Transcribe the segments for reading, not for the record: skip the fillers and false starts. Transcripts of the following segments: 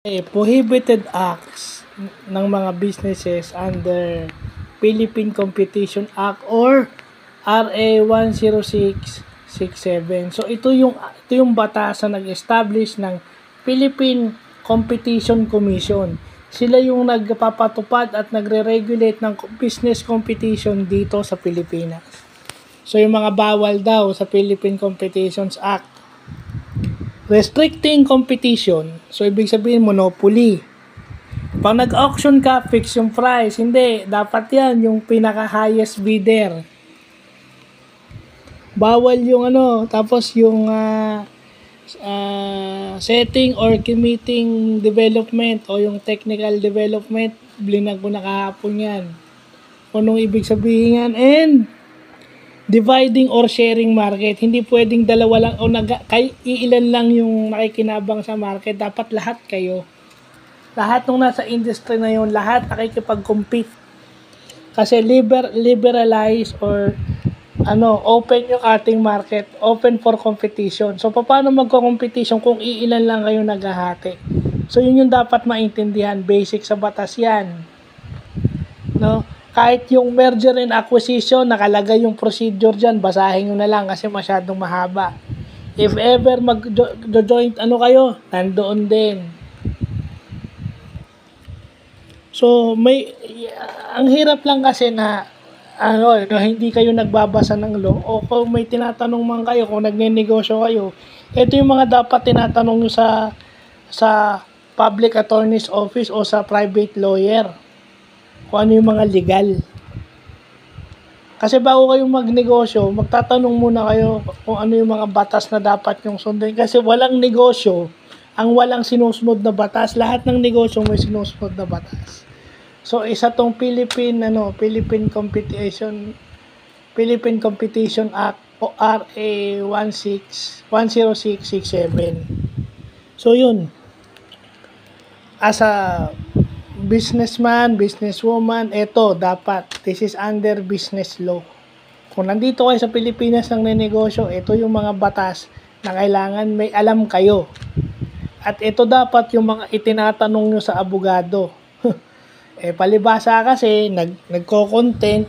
Prohibited acts ng mga businesses under Philippine Competition Act or RA 10667. So ito yung batas na nag-establish ng Philippine Competition Commission. Sila yung nagpapatupad at nagre-regulate ng business competition dito sa Pilipinas. So yung mga bawal daw sa Philippine Competitions Act, restricting competition. So, ibig sabihin, monopoly. Pag nag-auction ka, fix yung price. Hindi. Dapat yan, yung pinaka-highest bidder. Bawal yung tapos yung setting or committing development o yung technical development, blinag ko na kahapon yan. Anong ibig sabihin yan? And, dividing or sharing market. Hindi pwedeng dalawa lang o iilan lang yung nakikinabang sa market. Dapat lahat kayo. Lahat nung nasa industry na yun, lahat nakikipag-compete. Kasi liberalize or open yung ating market, open for competition. So, paano magko-competition kung iilan lang kayo naghahati? So, yun yung dapat maintindihan. Basic sa batas yan. No? Kahit yung merger and acquisition, nakalagay yung procedure dyan, basahin nyo na lang kasi masyadong mahaba. If ever mag-joint kayo, nandoon din. So, ang hirap lang kasi na hindi kayo nagbabasa ng law o kung may tinatanong man kayo, kung nagne-negosyo kayo, ito yung mga dapat tinatanong nyo sa public attorney's office o sa private lawyer. Kung ano yung mga legal. Kasi bago kayong magnegosyo, magtatanong muna kayo kung ano yung mga batas na dapat yung sundin. Kasi walang negosyo ang walang sinusunod na batas. Lahat ng negosyo may sinusunod na batas. So, isa tong Philippine Competition Act o RA 10667. So, yun. As a businessman, businesswoman, this is under business law. Kung nandito kayo sa Pilipinas ng nenegosyo, ito yung mga batas na kailangan may alam kayo. At ito dapat yung mga itinatanong nyo sa abogado. Palibasa kasi, nagko-content,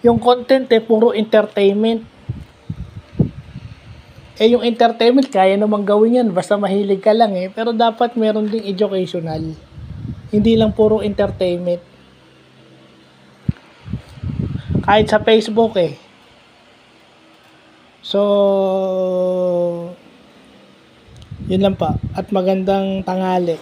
yung content puro entertainment. Yung entertainment, kaya namang gawin yan, basta mahilig ka lang pero dapat meron ding educational. Hindi lang puro entertainment. Kahit sa Facebook So, yun lang pa. At magandang tanghali.